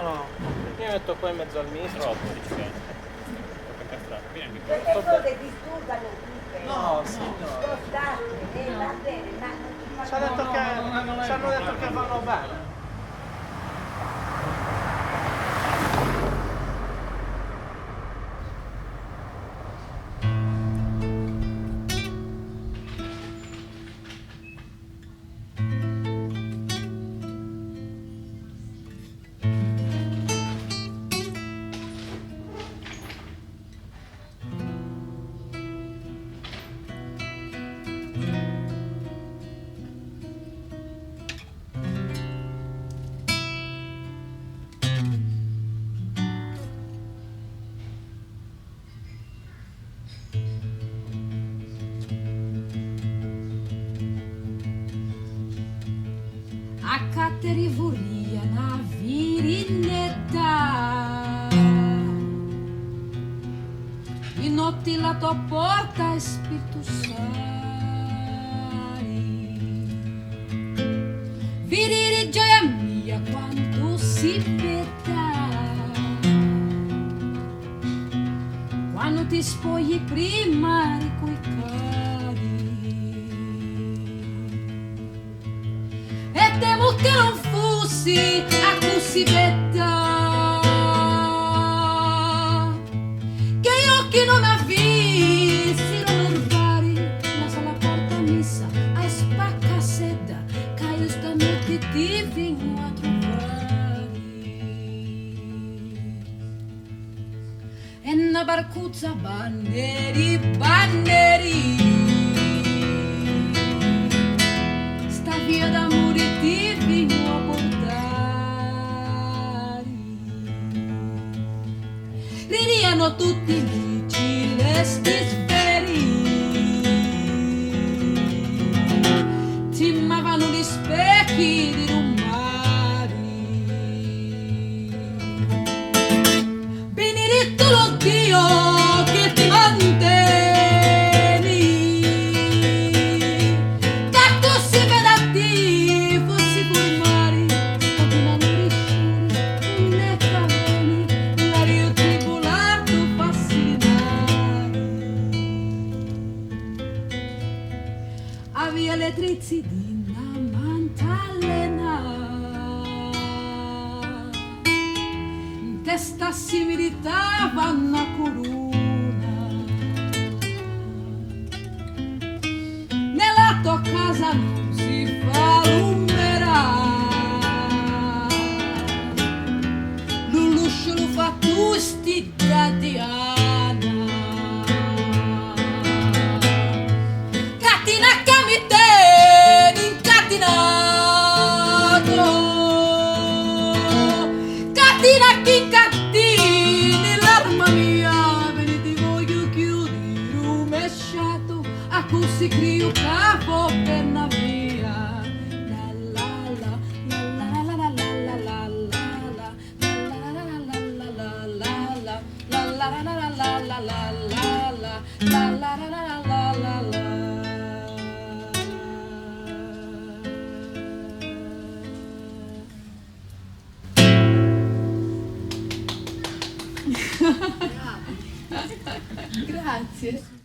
no. Io metto qua in mezzo al misto. Troppo, dice. Vieni anche Queste cose disturbano tutte. No, signore. Spostate, va bene, ma non ci Ci hanno detto che vanno bene. A categoria na virineta e notte la tua porta è spirito sai virire gioia mia quanto si peta quando ti spogli prima di coi cari e temo che non fossi a così betta che gli occhi non avvissero l'orvari ma se la porta messa a spacca sedda che io stanotte ti vengo a trovare e una barcuzza banneri sta via d'amore ti vengo a portare ridiano tutti i celesti sferi timavano gli specchi di rumari benedetto lo Dio che ti mantieni che così veda ti fossi formari scatenando risciuri né cavani l'aria tribolato fascinare aveva le trizzi di una mantalena in testa si meritava una corona nella tua casa non si fa l'umera l'uscio lo fa tu sti Tatiana cattina che mi tieni incatinato cattina chi cattini l'arma mia ve ne ti voglio chiudere rovesciato a così crio capo per una via la la la la la la la la Grazie.